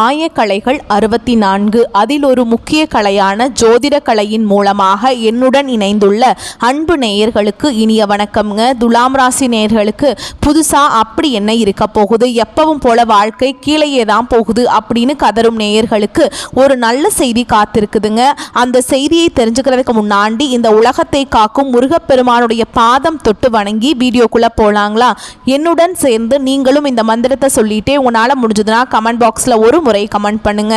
ஆயக்கலைகள் 64. அதில் ஒரு முக்கிய கலையான ஜோதிட கலையின் மூலமாக என்னுடன் இணைந்துள்ள அன்பு நேயர்களுக்கு இனிய வணக்கம்ங்க. துலாம் ராசி நேயர்களுக்கு புதுசாக அப்படி என்ன இருக்க போகுது, எப்பவும் போல வாழ்க்கை கீழேயே தான் போகுது அப்படின்னு கதரும் நேயர்களுக்கு ஒரு நல்ல செய்தி காத்திருக்குதுங்க. அந்த செய்தியை தெரிஞ்சுக்கிறதுக்கு முன்னாடி இந்த உலகத்தை காக்கும் முருகப்பெருமானுடைய பாதம் தொட்டு வணங்கி வீடியோக்குள்ளே போகலாங்களா? என்னுடன் சேர்ந்து நீங்களும் இந்த மந்திரத்தை சொல்லிட்டே உங்களால் முடிஞ்சதுன்னா கமெண்ட் பாக்ஸில் ஒரு முறை கமெண்ட் பண்ணுங்க.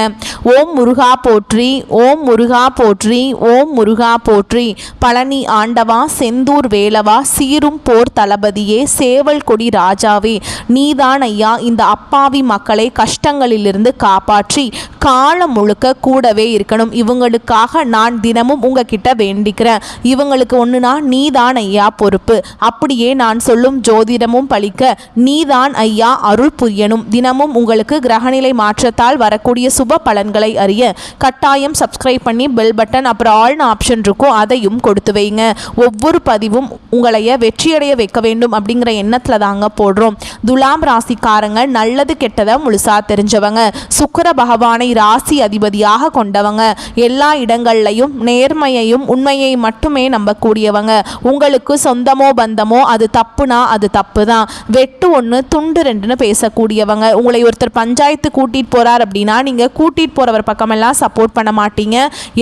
ஓம் முருகா போற்றி, ஓம் முருகா போற்றி, ஓம் முருகா போற்றி. பழனி ஆண்டவா, செந்தூர் வேலவா, சீரும் போர் தளபதியே, சேவல் கொடி ராஜாவே, நீதான் ஐயா இந்த அப்பாவி மக்களை கஷ்டங்களிலிருந்து காப்பாற்றி காலம் முழுக்க கூடவே இருக்கணும். இவங்களுக்காக நான் தினமும் உங்ககிட்ட வேண்டிக்கிறேன். இவங்களுக்கு ஒன்றுனா நீதான் ஐயா பொறுப்பு. அப்படியே நான் சொல்லும் ஜோதிடமும் பலிக்க நீதான் ஐயா அருள் புரியணும். தினமும் உங்களுக்கு கிரகநிலை மாற்றத்தால் வரக்கூடிய சுப பலன்களை அறிய கட்டாயம் சப்ஸ்கிரைப் பண்ணி பெல் பட்டன் அப்புறம் ஆல்னு ஆப்ஷன் இருக்கும், அதையும் கொடுத்து வைங்க. ஒவ்வொரு பதிவும் உங்களைய வெற்றியடைய வைக்க வேண்டும் அப்படிங்கிற எண்ணத்தில் தாங்க போடுறோம். துலாம் ராசிக்காரங்க நல்லது கெட்டதை முழுசா தெரிஞ்சவங்க, சுக்கிர பகவானை ராசி அதிபதியாக கொண்டவங்க, எல்லா இடங்கள்லையும் நேர்மையையும் உண்மையை மட்டுமே நம்பக்கூடியவங்க. உங்களுக்கு சொந்தமோ பந்தமோ அது தப்புனா அது தப்பு தான், வெட்டு ஒன்று துண்டு ரெண்டுன்னு பேசக்கூடியவங்க. உங்களை ஒருத்தர் பஞ்சாயத்து கூட்டிட்டு போறார் அப்படின்னா நீங்க கூட்டிட்டு போறவர் பக்கமெல்லாம் சப்போர்ட் பண்ண மாட்டீங்க.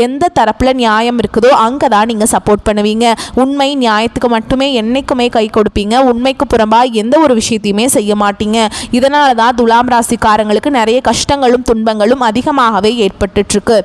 எந்த தரப்புல நியாயம் இருக்குதோ அங்கதான் நீங்க சப்போர்ட் பண்ணுவீங்க. உண்மை நியாயத்துக்கு மட்டுமே என்னைக்குமே கை கொடுப்பீங்க. உண்மைக்கு புறம்பா எந்த ஒரு விஷயத்தையுமே செய்ய மாட்டீங்க. இதனால தான் துலாம் ராசிக்காரங்களுக்கு நிறைய கஷ்டங்களும் துன்பங்களும் அதிகமாகவே ஏற்பட்டுட்டு இருக்கு.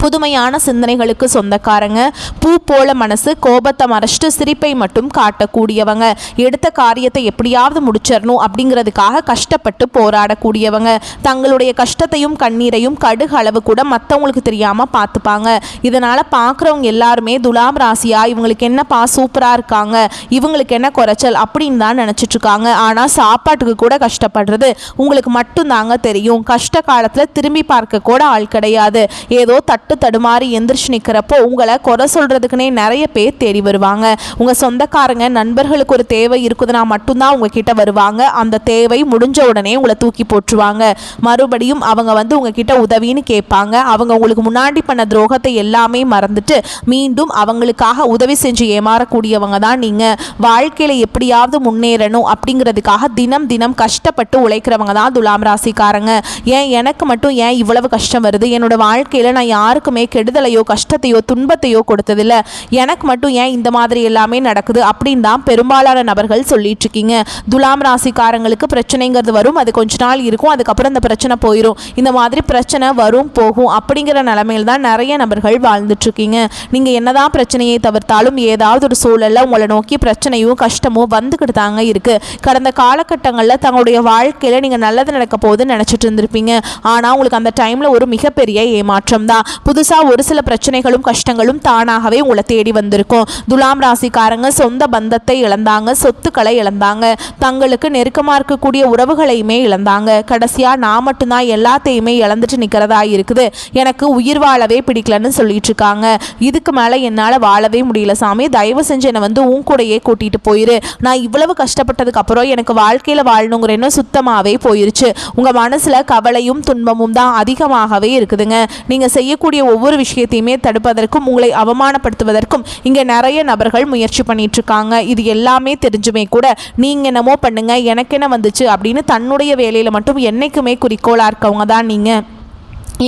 புதுமையான சிந்தனைகளுக்கு சொந்தக்காரங்க, பூ போல மனசு, கோபத்தை மறைச்சிட்டு சிரிப்பை மட்டும் காட்டக்கூடியவங்க, எடுத்த காரியத்தை எப்படியாவது முடிச்சிடணும் அப்படிங்கிறதுக்காக கஷ்டப்பட்டு போராடக்கூடியவங்க, தங்களுடைய கஷ்டத்தையும் கண்ணீரையும் கடுகு அளவு கூட மற்றவங்களுக்கு தெரியாமல் பார்த்துப்பாங்க. இதனால் பார்க்குறவங்க எல்லாருமே துலாம் ராசியா இவங்களுக்கு என்னப்பா சூப்பராக இருக்காங்க, இவங்களுக்கு என்ன குறைச்சல் அப்படின்னு தான் நினச்சிட்ருக்காங்க. ஆனால் சாப்பாட்டுக்கு கூட கஷ்டப்படுறது உங்களுக்கு மட்டும்தாங்க தெரியும். கஷ்ட காலத்தில் திரும்பி பார்க்க கூட ஆள் கிடையாது. ஏதோ தடுமாறி எந்திரிச்சு நிற்கிறப்போ உங்களை குறை சொல்றதுக்குன்னே நிறைய பேர் தேடி வருவாங்க. உங்க சொந்தக்காரங்க நண்பர்களுக்கு ஒரு தேவை இருக்குதுன்னா மட்டும்தான் உங்ககிட்ட வருவாங்க. அந்த தேவை முடிஞ்ச உடனே உங்களை தூக்கி போட்டுருவாங்க. மறுபடியும் அவங்க வந்து உங்ககிட்ட உதவின்னு கேட்பாங்க. அவங்க உங்களுக்கு முன்னாடி பண்ண துரோகத்தை எல்லாமே மறந்துட்டு மீண்டும் அவங்களுக்காக உதவி செஞ்சு ஏமாறக்கூடியவங்க தான் நீங்க. வாழ்க்கையில எப்படியாவது முன்னேறணும் அப்படிங்கிறதுக்காக தினம் தினம் கஷ்டப்பட்டு உழைக்கிறவங்க தான் துலாம் ராசிக்காரங்க. ஏன் எனக்கு மட்டும் ஏன் இவ்வளவு கஷ்டம் வருது, என்னோட வாழ்க்கையில நான் யாருக்குமே கெடுதலையோ கஷ்டத்தையோ துன்பத்தையோ கொடுத்ததில்லை, எனக்கு மட்டும் ஏன் இந்த மாதிரி எல்லாமே நடக்குது அப்படின்னு தான் பெரும்பாலான நபர்கள் சொல்லிட்டு இருக்கீங்க. துலாம் ராசிக்காரங்களுக்கு பிரச்சனைங்கிறது வரும், அது கொஞ்ச நாள் இருக்கும், அதுக்கப்புறம் அந்த பிரச்சனை போயிடும். இந்த மாதிரி பிரச்சனை வரும் போகும் அப்படிங்கிற நிலைமையில் தான் நிறைய நபர்கள் வாழ்ந்துட்டு இருக்கீங்க. நீங்க என்னதான் பிரச்சனையை தவிர்த்தாலும் ஏதாவது ஒரு சூழல்ல உங்களை நோக்கி பிரச்சனையும் கஷ்டமும் வந்துக்கிட்டு தாங்க இருக்கு. கடந்த காலகட்டங்களில் தங்களுடைய வாழ்க்கையில நீங்க நல்லது நடக்க போகுதுன்னு நினைச்சிட்டு இருந்திருப்பீங்க. ஆனா உங்களுக்கு அந்த டைம்ல ஒரு மிகப்பெரிய ஏமாற்றம் தான். புதுசா ஒரு சில பிரச்சனைகளும் கஷ்டங்களும் தானாகவே உங்களை தேடி வந்திருக்கும். துலாம் ராசிக்காரங்க சொந்த பந்தத்தை இழந்தாங்க, சொத்துக்களை இழந்தாங்க, தங்களுக்கு நெருக்கமா இருக்கக்கூடிய உறவுகளையுமே இழந்தாங்க. கடைசியா நான் மட்டும்தான் எல்லாத்தையுமே இழந்துட்டு நிக்கிறதா இருக்குது, எனக்கு உயிர் வாழவே பிடிக்கலன்னு சொல்லிட்டு இருக்காங்க. இதுக்கு மேல என்னால வாழவே முடியல சாமி, தயவு செஞ்சு என்னை வந்து உன் கூடையே கூட்டிட்டு போயிரு. நான் இவ்வளவு கஷ்டப்பட்டதுக்கு அப்புறம் எனக்கு வாழ்க்கையில வாழணுங்கிற எண்ணம் சுத்தமாவே போயிருச்சு. உங்க மனசுல கவலையும் துன்பமும் தான் அதிகமாகவே இருக்குதுங்க. நீங்க செய்யக்கூடிய ஒவ்வொரு விஷயத்தையுமே தடுப்பதற்கும் உங்களை அவமானப்படுத்துவதற்கும் இங்க நிறைய நபர்கள் முயற்சி பண்ணிட்டு இருக்காங்க. இது எல்லாமே தெரிஞ்சுமே கூட நீங்க என்னமோ பண்ணுங்க எனக்கு என்ன வந்துச்சு அப்படின்னு தன்னுடைய வேலையில மட்டும் என்னைக்குமே குறிக்கோளா இருக்கவங்க தான் நீங்க.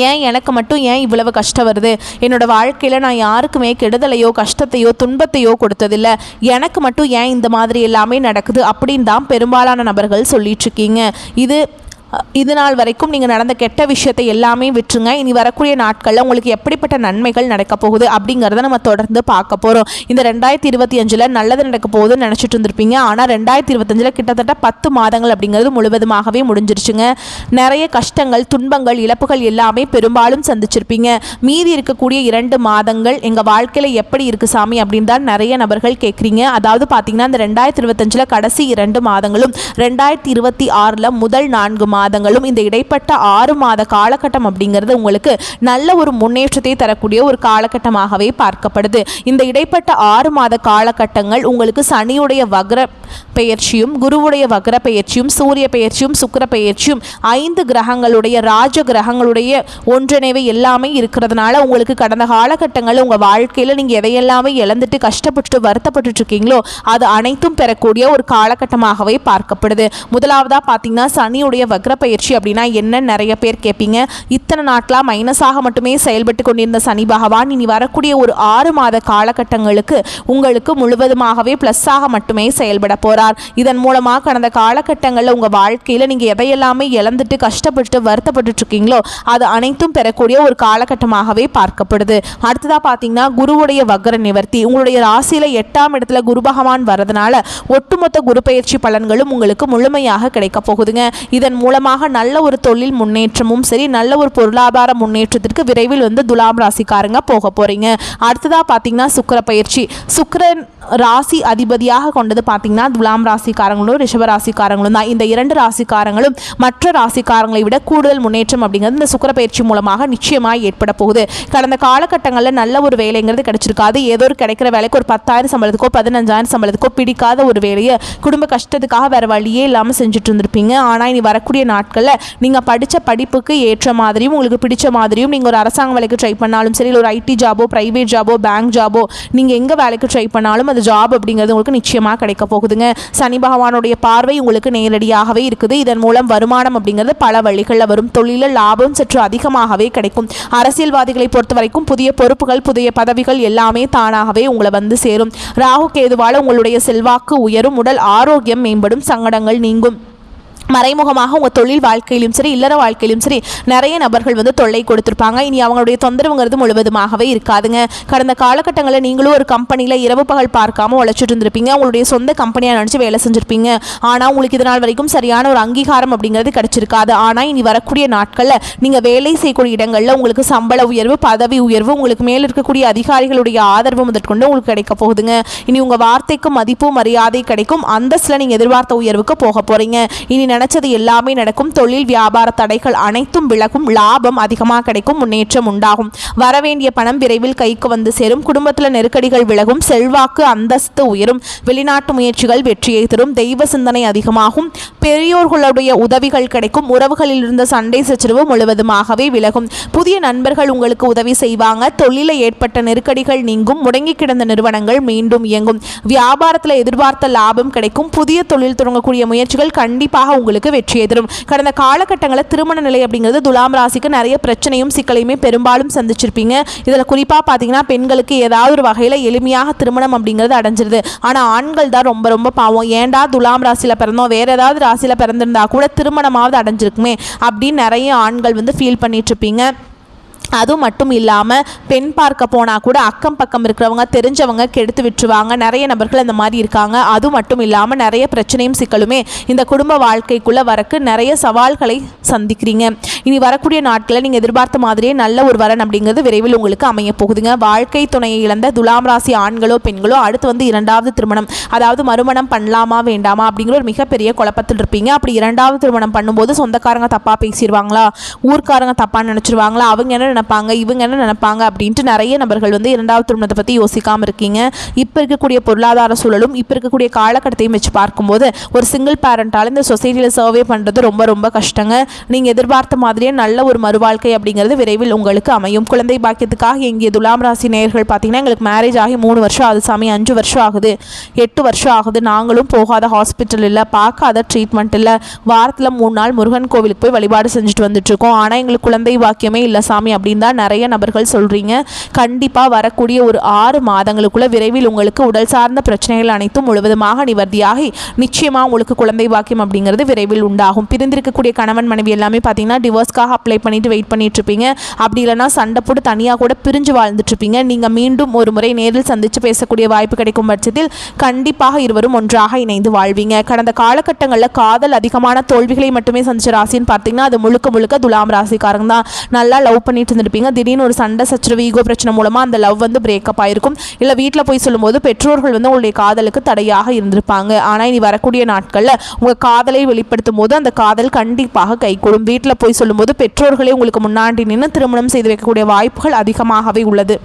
ஏன் எனக்கு மட்டும் ஏன் இவ்வளவு கஷ்டம் வருது, என்னோட வாழ்க்கையில் நான் யாருக்குமே கெடுதலையோ கஷ்டத்தையோ துன்பத்தையோ கொடுத்ததில்லை, எனக்கு மட்டும் ஏன் இந்த மாதிரி எல்லாமே நடக்குது அப்படின்னு தான் பெரும்பாலான நபர்கள் சொல்லிட்டு இருக்கீங்க. இது நாள் வரைக்கும் நீங்கள் நடந்த கெட்ட விஷயத்தை எல்லாமே விட்டுருங்க. இனி வரக்கூடிய நாட்களில் உங்களுக்கு எப்படிப்பட்ட நன்மைகள் நடக்க போகுது அப்படிங்கிறத நம்ம தொடர்ந்து பார்க்க போகிறோம். இந்த 2025 நல்லது நடக்க போகுதுன்னு நினச்சிட்டு இருந்திருப்பீங்க. ஆனால் 2025 கிட்டத்தட்ட 10 மாதங்கள் அப்படிங்கிறது முழுவதுமாகவே முடிஞ்சிருச்சுங்க. நிறைய கஷ்டங்கள் துன்பங்கள் இழப்புகள் எல்லாமே பெரும்பாலும் சந்திச்சிருப்பீங்க. மீதி இருக்கக்கூடிய 2 மாதங்கள் எங்கள் வாழ்க்கையில் எப்படி இருக்குது சாமி அப்படின்னு தான் நிறைய நபர்கள் கேட்குறீங்க. அதாவது பார்த்தீங்கன்னா இந்த 2025 கடைசி 2 மாதங்களும் 2026 முதல் 4 மாதங்களும் இந்த இடைப்பட்ட 6 மாத காலகட்டம் அப்படிங்கிறது உங்களுக்கு நல்ல ஒரு முன்னேற்றத்தை தரக்கூடிய ஒரு காலகட்டமாகவே பார்க்கப்படுது. இந்த இடைப்பட்ட 6 மாத காலகட்டங்கள் உங்களுக்கு சனியுடைய வக்ர பெயர்ச்சியும் குருவுடைய வக்ர பெயர்ச்சியும் சூரிய பெயர்ச்சியும் சுக்கிர பெயர்ச்சியும் 5 கிரகங்களுடைய ராஜ கிரகங்களுடைய ஒன்றிணைவு எல்லாமே இருக்கிறதுனால உங்களுக்கு கடந்த காலகட்டங்களில் உங்கள் வாழ்க்கையில் நீங்கள் எதையெல்லாமே இழந்துட்டு கஷ்டப்பட்டு வருத்தப்பட்டு இருக்கீங்களோ அது அனைத்தும் பெறக்கூடிய ஒரு காலகட்டமாகவே பார்க்கப்படுது. முதலாவதாக பார்த்தீங்கன்னா சனியுடைய வக்ர பயிற்சி அப்படின்னா என்ன நிறைய பேர் கேட்பீங்க. இத்தனை நாட்களாக மைனஸாக மட்டுமே செயல்பட்டு கொண்டிருந்த சனி பகவான் இனி வரக்கூடிய ஒரு 6 மாத காலகட்டங்களுக்கு உங்களுக்கு முழுவதுமாகவே பிளஸ்ஸாக மட்டுமே செயல்பட போறார். இதன் மூலமாக கடந்த காலகட்டங்களில் உங்கள் வாழ்க்கையில் நீங்கள் எதையெல்லாமே இழந்துட்டு கஷ்டப்பட்டு வருத்தப்பட்டு இருக்கீங்களோ அது அனைத்தும் பெறக்கூடிய ஒரு காலகட்டமாகவே பார்க்கப்படுது. அடுத்ததாக பார்த்தீங்கன்னா குருவுடைய வக்ர நிவர்த்தி உங்களுடைய ராசியில் 8ஆம் இடத்துல குரு பகவான் வரதுனால ஒட்டுமொத்த குரு பயிற்சி பலன்களும் உங்களுக்கு முழுமையாக கிடைக்க போகுதுங்க. இதன் மூலமாக நல்ல ஒரு தொழில் முன்னேற்றமும் சரி நல்ல ஒரு பொருளாதார முன்னேற்றத்திற்கு விரைவில் துலாம் ராசிக்காரங்க போக போறீங்க. அடுத்ததாக பார்த்தீங்கன்னா சுக்கிர பயிற்சி சுக்கிரன் ராசி அதிபதியாக கொண்டது பார்த்தீங்கன்னா துலாம் ராசிக்காரங்களும் ரிஷப ராசிக்காரங்களும் தான். இந்த 2 ராசிக்காரங்களும் மற்ற ராசிக்காரங்களை விட கூடுதல் முன்னேற்றம் அப்படிங்கிறது இந்த சுக்கிர பயிற்சி மூலமாக நிச்சயமாக ஏற்பட போகுது. கடந்த காலகட்டங்களில் நல்ல ஒரு வேலைங்கிறது கிடைச்சிருக்காது. ஏதோ ஒரு கிடைக்கிற வேலைக்கு ஒரு 10,000 சம்பளத்துக்கோ 15,000 சம்பளத்துக்கோ பிடிக்காத ஒரு வேலையை குடும்ப கஷ்டத்துக்காக வேறு வழியே இல்லாமல் செஞ்சுட்டு இருந்திருப்பீங்க. ஆனால் இனி வரக்கூடிய நாட்களில் நீங்கள் படித்த படிப்புக்கு ஏற்ற மாதிரியும் உங்களுக்கு பிடிச்ச மாதிரியும் நீங்கள் ஒரு அரசாங்க வேலைக்கு ட்ரை பண்ணாலும் சரி ஒரு ஐடி ஜாபோ பிரைவேட் ஜாபோ பேங்க் ஜாபோ நீங்கள் எங்கே வேலைக்கு ட்ரை பண்ணாலும் அந்த ஜாப் அப்படிங்கிறது உங்களுக்கு நிச்சயமாக கிடைக்க போகுதுங்க. சனி பகவானுடைய பார்வை உங்களுக்கு நேரடியாகவே இருக்குது. இதன் மூலம் வருமானம் அப்படிங்கிறது பல வழிகளில் வரும். தொழிலில் லாபம் சற்று அதிகமாகவே கிடைக்கும். அரசியல்வாதிகளை பொறுத்த வரைக்கும் புதிய பொறுப்புகள் புதிய பதவிகள் எல்லாமே தானாகவே உங்களை சேரும். ராகு கேதுவால உங்களுடைய செல்வாக்கு உயரும். உடல் ஆரோக்கியம் மேம்படும். சங்கடங்கள் நீங்கும். மறைமுகமாக உங்கள் தொழில் வாழ்க்கையிலும் சரி இல்லற வாழ்க்கையிலும் சரி நிறைய நபர்கள் தொல்லை கொடுத்துருப்பாங்க. இனி அவங்களுடைய தொந்தரவுங்கிறது முழுவதுமாகவே இருக்காதுங்க. கடந்த காலகட்டங்களில் நீங்களும் ஒரு கம்பெனியில் இரவு பகல் பார்க்காம உழைச்சிட்டு இருந்திருப்பீங்க. உங்களுடைய சொந்த கம்பெனியாக நினச்சி வேலை செஞ்சுருப்பீங்க. ஆனால் உங்களுக்கு இதனால் வரைக்கும் சரியான ஒரு அங்கீகாரம் அப்படிங்கிறது கிடைச்சிருக்காது. ஆனால் இனி வரக்கூடிய நாட்களில் நீங்கள் வேலை செய்யக்கூடிய இடங்களில் உங்களுக்கு சம்பள உயர்வு பதவி உயர்வு உங்களுக்கு மேல் இருக்கக்கூடிய அதிகாரிகளுடைய ஆதரவு முதற்கொண்டு உங்களுக்கு கிடைக்க போகுதுங்க. இனி உங்கள் வார்த்தைக்கு மதிப்பு மரியாதை கிடைக்கும். அந்தஸ்தில் நீங்கள் எதிர்பார்த்த உயர்வுக்கு போக போகிறீங்க. இனி நினைச்சது எல்லாமே நடக்கும். தொழில் வியாபார தடைகள் அனைத்தும் விலகும். லாபம் அதிகமாக கிடைக்கும். முன்னேற்றம் உண்டாகும். வரவேண்டிய பணம் விரைவில் கைக்கு சேரும். குடும்பத்தில் நெருக்கடிகள் விலகும். செல்வாக்கு அந்தஸ்து உயரும். வெளிநாட்டு முயற்சிகள் வெற்றியை தரும். தெய்வ சிந்தனை அதிகமாகும். பெரியோர்களுடைய உதவிகள் கிடைக்கும். உறவுகளில் இருந்த சண்டை சச்சரவு முழுவதுமாகவே விலகும். புதிய நண்பர்கள் உங்களுக்கு உதவி செய்வாங்க. தொழிலில் ஏற்பட்ட நெருக்கடிகள் நீங்கும். முடங்கி கிடந்த நிறுவனங்கள் மீண்டும் இயங்கும். வியாபாரத்தில் எதிர்பார்த்த லாபம் கிடைக்கும். புதிய தொழில் தொடங்கக்கூடிய முயற்சிகள் கண்டிப்பாக உங்களுக்கு வெற்றியை தரும். கடந்த காலகட்டங்களில் திருமண நிலை அப்படிங்கிறது துலாம் ராசிக்கு நிறைய பிரச்சனையும் சிக்கலையுமே பெரும்பாலும் சந்திச்சிருப்பீங்க. இதில் குறிப்பாக பார்த்தீங்கன்னா பெண்களுக்கு ஏதாவது ஒரு வகையில் எளிமையாக திருமணம் அப்படிங்கிறது அடைஞ்சிருது. ஆனால் ஆண்கள் தான் ரொம்ப ரொம்ப பாவம். ஏண்டா துலாம் ராசியில் பிறந்தோம் வேற ஏதாவது ராசியில் பிறந்திருந்தா கூட திருமணமாவது அடைஞ்சிருக்குமே அப்படின்னு நிறைய ஆண்கள் ஃபீல் பண்ணிட்டு இருப்பீங்க. அது மட்டும் இல்லாமல் பெண் பார்க்க போனால் கூட அக்கம் பக்கம் இருக்கிறவங்க தெரிஞ்சவங்க கெடுத்து விட்டுருவாங்க. நிறைய நபர்கள் அந்த மாதிரி இருக்காங்க. அது மட்டும் இல்லாமல் நிறைய பிரச்சனையும் சிக்கலுமே இந்த குடும்ப வாழ்க்கைக்குள்ளே வரக்கு நிறைய சவால்களை சந்திக்கிறீங்க. இனி வரக்கூடிய நாட்களில் நீங்கள் எதிர்பார்த்த மாதிரியே நல்ல ஒரு வரன் அப்படிங்கிறது விரைவில் உங்களுக்கு அமைய போகுதுங்க. வாழ்க்கை துணையை இழந்த துலாம் ராசி ஆண்களோ பெண்களோ அடுத்து 2வது திருமணம் அதாவது மறுமணம் பண்ணலாமா வேண்டாமா அப்படிங்கிற ஒரு மிகப்பெரிய குழப்பத்தில் இருப்பீங்க. அப்படி 2வது திருமணம் பண்ணும்போது சொந்தக்காரங்க தப்பாக பேசிடுவாங்களா ஊர்க்காரங்க தப்பாக நினச்சிருவாங்களா அவங்க என்ன நினைப்பாங்க இவங்க என்ன நினைப்பாங்க அப்படின்ட்டு நிறைய நபர்கள் 2வது திருமணத்தை பற்றி யோசிக்காமல் இருக்கீங்க. இப்போ இருக்கக்கூடிய பொருளாதார சூழலும் இப்போ இருக்கக்கூடிய காலகட்டத்தையும் வச்சு பார்க்கும்போது ஒரு சிங்கிள் பேரண்டால் இந்த சொசைட்டியில் சர்வே பண்ணுறது ரொம்ப ரொம்ப கஷ்டங்க. நீங்கள் எதிர்பார்த்த மாதிரியே நல்ல ஒரு மறுவாழ்க்கை அப்படிங்கிறது விரைவில் உங்களுக்கு அமையும். குழந்தை பாக்கியத்துக்காக எங்கே துலாம் ராசி நேயர்கள் பார்த்தீங்கன்னா எங்களுக்கு மேரேஜ் ஆகி 3 வருஷம் ஆகுது சாமி 5 வருஷம் ஆகுது 8 வருஷம் ஆகுது நாங்களும் போகாத ஹாஸ்பிட்டல் இல்லை பார்க்காத ட்ரீட்மெண்ட் இல்லை வாரத்தில் 3 நாள் முருகன் கோவிலுக்கு போய் வழிபாடு செஞ்சுட்டு வந்துட்டுருக்கோம். ஆனால் எங்களுக்கு குழந்தை பாக்கியமே இல்லை சாமி அப்படின்னு தான் நிறைய நபர்கள் சொல்கிறீங்க. கண்டிப்பாக வரக்கூடிய ஒரு 6 மாதங்களுக்குள்ள விரைவில் உங்களுக்கு உடல் சார்ந்த பிரச்சனைகள் அனைத்தும் முழுவதுமாக நிவர்த்தியாகி நிச்சயமாக உங்களுக்கு குழந்தை பாக்கியம் அப்படிங்கிறது விரைவில் உண்டாகும். பிரிந்திருக்கக்கூடிய கணவன் மனைவி எல்லாமே பார்த்தீங்கன்னா டிவோர்ஸ் டைவர்ஸ்க்காக அப்ளை பண்ணிட்டு வெயிட் பண்ணிட்டு இருப்பீங்க. அப்படி இல்லைனா சண்டை போட்டு தனியாக கூட பிரிஞ்சு வாழ்ந்துட்டு இருப்பீங்க. நீங்கள் மீண்டும் ஒரு முறை நேரில் சந்தித்து பேசக்கூடிய வாய்ப்பு கிடைக்கும் பட்சத்தில் கண்டிப்பாக இருவரும் ஒன்றாக இணைந்து வாழ்வீங்க. கடந்த காலகட்டங்களில் காதல் அதிகமான தோல்விகளை மட்டுமே சந்திச்ச ராசின்னு பார்த்தீங்கன்னா அது முழுக்க முழுக்க துலாம் ராசிக்காரங்க தான். நல்லா லவ் பண்ணிட்டு இருந்திருப்பீங்க. திடீர்னு ஒரு சண்டை சச்சரவு ஈகோ பிரச்சனை மூலமாக அந்த லவ் வந்து பிரேக்கப் ஆயிருக்கும். இல்லை வீட்டில் போய் சொல்லும்போது பெற்றோர்கள் வந்து உங்களுடைய காதலுக்கு தடையாக இருந்திருப்பாங்க. ஆனால் இனி வரக்கூடிய நாட்களில் உங்கள் காதலை வெளிப்படுத்தும் போது அந்த காதல் கண்டிப்பாக கைகூடும். வீட்டில் போய் சொல்லும்போது பெற்றோர்களே உங்களுக்கு முன்னாடி நின்று திருமணம் செய்து வைக்கக்கூடிய வாய்ப்புகள் அதிகமாகவே உள்ளது.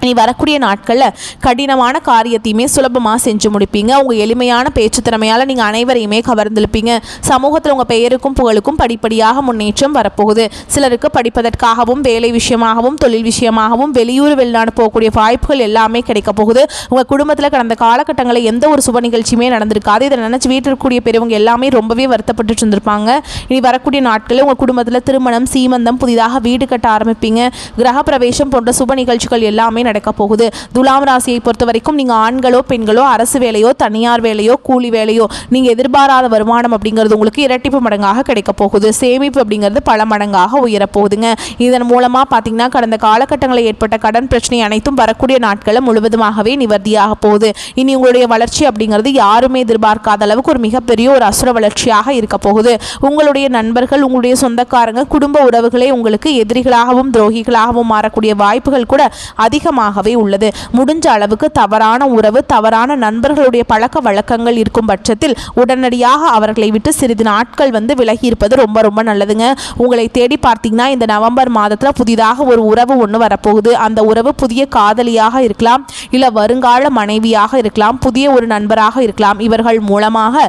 இனி வரக்கூடிய நாட்களில் கடினமான காரியத்தையுமே சுலபமாக செஞ்சு முடிப்பீங்க. உங்கள் எளிமையான பேச்சு திறமையால் நீங்கள் அனைவரையுமே கவர்ந்திருப்பீங்க. சமூகத்தில் உங்கள் பெயருக்கும் புகழுக்கும் படிப்படியாக முன்னேற்றம் வரப்போகுது. சிலருக்கு படிப்பதற்காகவும் வேலை விஷயமாகவும் தொழில் விஷயமாகவும் வெளியூர் வெளிநாடு போகக்கூடிய வாய்ப்புகள் எல்லாமே கிடைக்க போகுது. உங்கள் குடும்பத்தில் கடந்த காலகட்டங்களில் எந்த ஒரு சுப நிகழ்ச்சியுமே நடந்திருக்காது. இதை நினச்சி வீட்டில் இருக்கக்கூடிய பெரியவங்க எல்லாமே ரொம்பவே வருத்தப்பட்டு இருந்திருப்பாங்க. இனி வரக்கூடிய நாட்களில் உங்கள் குடும்பத்தில் திருமணம் சீமந்தம் புதிதாக வீடு கட்ட ஆரம்பிப்பீங்க. கிரகப்பிரவேசம் போன்ற சுப நிகழ்ச்சிகள் எல்லாமே நடக்க போகுது. துலாம் ராசியை பொறுத்த வரைக்கும் நீங்க ஆண்களோ பெண்களோ அரசு வேலையோ தனியார் வேலையோ கூலி வேலையோ நீங்க எதிர்பாராத வருமானம் அப்படிங்கிறது உங்களுக்கு இரட்டிப்பு மடங்காக கிடைக்க போகுது. சேமிப்பு அப்படிங்கிறது பல மடங்காக உயரப்போகுதுங்க. இதன் மூலமா பாத்தீங்கன்னா கடந்த காலகட்டங்களில் ஏற்பட்ட கடன் பிரச்சனை அனைத்தும் வரக்கூடிய நாட்களில் முழுவதுமாகவே நிவர்த்தியாக போகுது. இனி உங்களுடைய வளர்ச்சி அப்படிங்கிறது யாருமே எதிர்பார்க்காத அளவுக்கு ஒரு மிகப்பெரிய ஒரு அசுர வளர்ச்சியாக இருக்க போகுது. உங்களுடைய நண்பர்கள் உங்களுடைய சொந்தக்காரங்க குடும்ப உறவுகளே உங்களுக்கு எதிரிகளாகவும் துரோகிகளாகவும் மாறக்கூடிய வாய்ப்புகள் கூட அதிகமாகவே உள்ளது. முடிஞ்ச அளவுக்கு தவறான உறவு தவறான நண்பர்களுடைய பழக்க வழக்கங்கள் இருக்கும் பட்சத்தில் உடனடியாக அவர்களை விட்டு சிறிது நாட்கள் வந்து விலகி இருப்பது ரொம்ப ரொம்ப நல்லதுங்க. உங்களை தேடி பார்த்தீங்கன்னா இந்த நவம்பர் மாதத்தில் புதிதாக ஒரு உறவு ஒன்று வரப்போகுது. அந்த உறவு புதிய காதலியாக இருக்கலாம், இல்லை வருங்கால மனைவியாக இருக்கலாம், புதிய ஒரு நண்பராக இருக்கலாம். இவர்கள் மூலமாக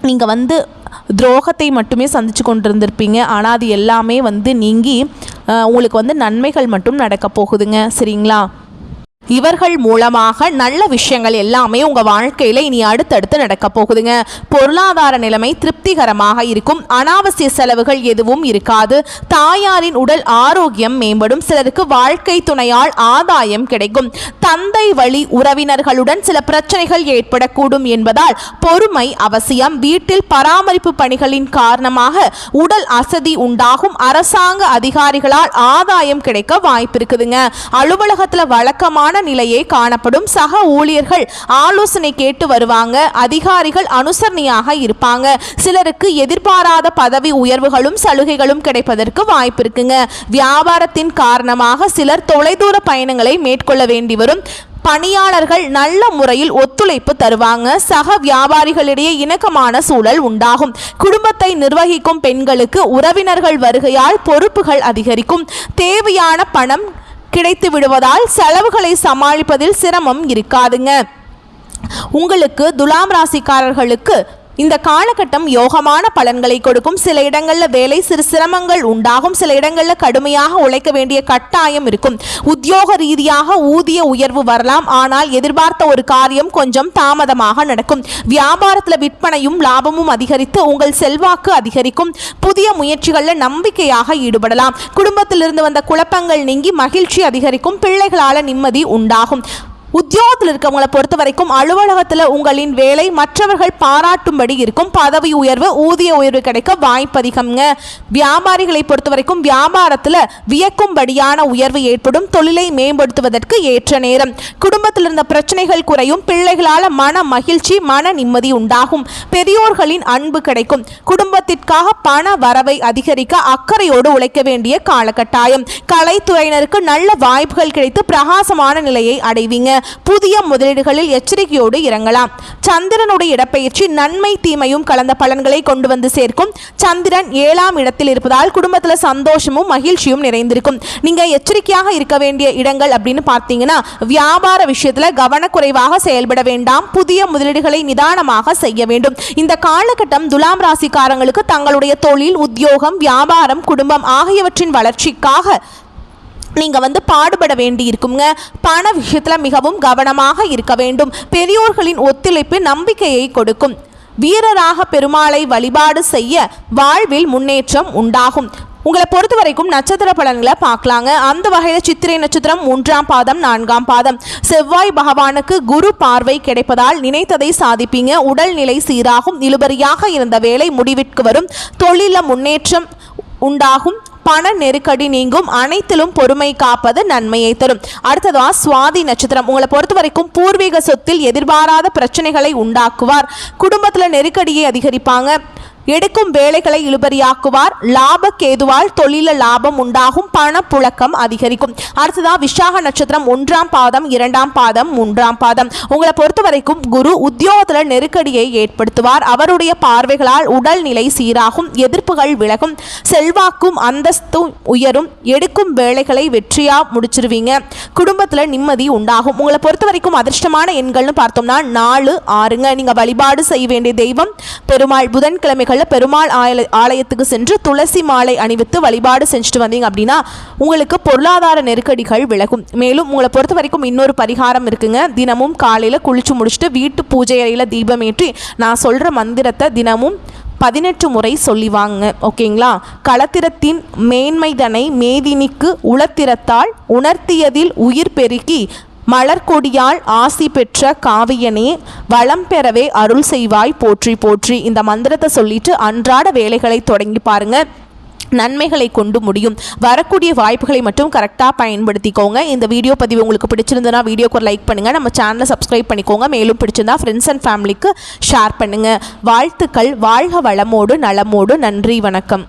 நீங்கள் வந்து துரோகத்தை மட்டுமே சந்திச்சு கொண்டிருந்திருப்பீங்க. ஆனால் அது எல்லாமே வந்து நீங்கி உங்களுக்கு வந்து நன்மைகள் மட்டும் நடக்க போகுதுங்க. சரிங்களா? இவர்கள் மூலமாக நல்ல விஷயங்கள் எல்லாமே உங்கள் வாழ்க்கையில் இனி அடுத்தடுத்து நடக்க போகுதுங்க. பொருளாதார நிலைமை திருப்திகரமாக இருக்கும். அனாவசிய செலவுகள் எதுவும் இருக்காது. தாயாரின் உடல் ஆரோக்கியம் மேம்படும். சிலருக்கு வாழ்க்கை துணையால் ஆதாயம் கிடைக்கும். தந்தை வழி உறவினர்களுடன் சில பிரச்சனைகள் ஏற்படக்கூடும் என்பதால் பொறுமை அவசியம். வீட்டில் பராமரிப்பு பணிகளின் காரணமாக உடல் அசதி உண்டாகும். அரசாங்க அதிகாரிகளால் ஆதாயம் கிடைக்க வாய்ப்பு இருக்குதுங்க. அலுவலகத்தில் வழக்கமான நிலையே காணப்படும். சக ஊழியர்கள் ஆலோசனை கேட்டு வருவாங்க. அதிகாரிகள் அனுசரணையாக இருப்பாங்க. சிலருக்கு எதிர்பாராத பதவி உயர்வுகளும் சலுகைகளும் கிடைப்பதற்கு வாய்ப்பு இருக்குங்க. வியாபாரத்தின் காரணமாக சிலர் தொலைதூர பயணங்களை மேற்கொள்ள வேண்டி வரும். பணியாளர்கள் நல்ல முறையில் ஒத்துழைப்பு தருவாங்க. சக வியாபாரிகளிடையே இணக்கமான சூழல் உண்டாகும். குடும்பத்தை நிர்வகிக்கும் பெண்களுக்கு உறவினர்கள் வருகையால் பொறுப்புகள் அதிகரிக்கும். தேவையான பணம் கிடைத்து விடுவதால் செலவுகளை சமாளிப்பதில் சிரமம் இருக்காதுங்க. உங்களுக்கு துலாம் ராசிக்காரர்களுக்கு இந்த காலகட்டம் யோகமான பலன்களை கொடுக்கும். சில இடங்களில் வேலை சிறு சிரமங்கள் உண்டாகும். சில இடங்களில் கடுமையாக உழைக்க வேண்டிய கட்டாயம் இருக்கும். உத்தியோக ரீதியாக ஊதிய உயர்வு வரலாம். ஆனால் எதிர்பார்த்த ஒரு காரியம் கொஞ்சம் தாமதமாக நடக்கும். வியாபாரத்தில் விற்பனையும் லாபமும் அதிகரித்து உங்கள் செல்வாக்கு அதிகரிக்கும். புதிய முயற்சிகளில் நம்பிக்கையாக ஈடுபடலாம். குடும்பத்திலிருந்து வந்த குழப்பங்கள் நீங்கி மகிழ்ச்சி அதிகரிக்கும். பிள்ளைகளால் நிம்மதி உண்டாகும். உத்தியோகத்தில் இருக்கவங்களை பொறுத்த வரைக்கும் அலுவலகத்தில் உங்களின் வேலை மற்றவர்கள் பாராட்டும்படி இருக்கும். பதவி உயர்வு ஊதிய உயர்வு கிடைக்க வாய்ப்பு அதிகம்ங்க. வியாபாரிகளை பொறுத்த வரைக்கும் வியாபாரத்தில் வியக்கும்படியான உயர்வு ஏற்படும். தொழிலை மேம்படுத்துவதற்கு ஏற்ற நேரம். குடும்பத்தில் இருந்த பிரச்சனைகள் குறையும். பிள்ளைகளால் மன மகிழ்ச்சி மன நிம்மதி உண்டாகும். பெரியோர்களின் அன்பு கிடைக்கும். குடும்பத்திற்காக பண வரவை அதிகரிக்க அக்கறையோடு உழைக்க வேண்டிய காலகட்டாயம். கலைத்துறையினருக்கு நல்ல வாய்ப்புகள் கிடைத்து பிரகாசமான நிலையை அடைவீங்க. புதிய முதலீடுகளில் எச்சரிக்கையோடு இறங்கலாம். சந்திரனுடைய இடப்பெயர்ச்சி நன்மை தீமையும் கலந்த பலன்களை கொண்டு வந்து சேர்க்கும். சந்திரன் 7ஆம் இடத்தில் இருப்பதால் குடும்பத்தில் சந்தோஷமும் மகிழ்ச்சியும் நிறைந்திருக்கும். நீங்க எச்சரிக்கையாக இருக்க வேண்டிய இடங்கள் அப்படின்னு பார்த்தீங்கன்னா வியாபார விஷயத்துல கவனக்குறைவாக செயல்பட வேண்டாம். புதிய முதலீடுகளை நிதானமாக செய்ய வேண்டும். இந்த காலகட்டம் துலாம் ராசிக்காரங்களுக்கு தங்களுடைய தொழில் உத்தியோகம் வியாபாரம் குடும்பம் ஆகியவற்றின் வளர்ச்சிக்காக நீங்கள் வந்து பாடுபட வேண்டி இருக்குங்க. பண விஷயத்தில் மிகவும் கவனமாக இருக்க வேண்டும். பெரியோர்களின் ஒத்துழைப்பு நம்பிக்கையை கொடுக்கும். வீரராக பெருமாளை வழிபாடு செய்ய வாழ்வில் முன்னேற்றம் உண்டாகும். உங்களை பொறுத்த வரைக்கும் நட்சத்திர பலன்களை பார்க்கலாங்க. அந்த வகையில் சித்திரை நட்சத்திரம் 3ஆம் பாதம் 4ஆம் பாதம். செவ்வாய் பகவானுக்கு குரு பார்வை கிடைப்பதால் நினைத்ததை சாதிப்பீங்க. உடல்நிலை சீராகும். இழுபறியாக இருந்த வேலை முடிவிற்கு வரும். தொழில முன்னேற்றம் உண்டாகும், பண நெருக்கடி நீங்கும், அனைத்திலும் பொறுமை காப்பது நன்மையை தரும். அடுத்ததா சுவாதி நட்சத்திரம். உங்களை பொறுத்த வரைக்கும் பூர்வீக சொத்தில் எதிர்பாராத பிரச்சனைகளை உண்டாக்குவார். குடும்பத்தில் நெருக்கடியை அதிகரிப்பாங்க. எடுக்கும் வேலைகளை இழுபறியாக்குவார். லாப கேதுவால் தொழில லாபம் உண்டாகும், பணப்புழக்கம் அதிகரிக்கும். அடுத்ததா விசாக நட்சத்திரம். 1ஆம் பாதம், 2ஆம் பாதம், 3ஆம் பாதம். உங்களை பொறுத்த வரைக்கும் குரு உத்தியோகத்தில் நெருக்கடியை ஏற்படுத்துவார். அவருடைய பார்வைகளால் உடல்நிலை சீராகும், எதிர்ப்புகள் விலகும், செல்வாக்கும் அந்தஸ்தும் உயரும். எடுக்கும் வேலைகளை வெற்றியா முடிச்சிருவீங்க. குடும்பத்தில் நிம்மதி உண்டாகும். உங்களை பொறுத்த வரைக்கும் அதிர்ஷ்டமான எண்கள்னு பார்த்தோம்னா 4, 6ங்க. நீங்க வழிபாடு செய்ய வேண்டிய தெய்வம் பெருமாள். புதன்கிழமைகள் பெருமாள் ஆலயத்துக்கு சென்று துளசி மாலை அணிவித்து வழிபாடு செஞ்சுட்டு வந்தீங்க அப்படின்னா உங்களுக்கு பொருளாதார நெருக்கடிகள் விலகும். மேலும் உங்களை பொறுத்த வரைக்கும் இன்னொரு பரிகாரம் இருக்குங்க. தினமும் காலையில் குளிச்சு முடிச்சுட்டு வீட்டு பூஜை அறையில் தீபம் ஏற்றி நான் சொல்கிற மந்திரத்தை தினமும் 18 முறை சொல்லி வாங்க. ஓகேங்களா? களத்திரத்தின் மேன்மைதனை மேதினிக்கு உளத்திரத்தால் உணர்த்தியதில் உயிர் பெருக்கி மலர்கொடியால் ஆசி பெற்ற காவியனே வளம் பெறவே அருள் செய்வாய் போற்றி போற்றி. இந்த மந்திரத்தை சொல்லிட்டு அன்றாட வேலைகளை தொடங்கி பாருங்க. நன்மைகளை கொண்டு முடியும். வரக்கூடிய வாய்ப்புகளை மட்டும் கரெக்டாக பயன்படுத்திக்கோங்க. இந்த வீடியோ பதிவு உங்களுக்கு பிடிச்சிருந்ததுன்னா வீடியோக்கு ஒரு லைக் பண்ணுங்கள். நம்ம சேனலை சப்ஸ்கிரைப் பண்ணிக்கோங்க. மேலும் பிடிச்சிருந்தா ஃப்ரெண்ட்ஸ் அண்ட் ஃபேமிலிக்கு ஷேர் பண்ணுங்கள். வாழ்த்துக்கள். வாழ்க வளமோடு நலமோடு. நன்றி, வணக்கம்.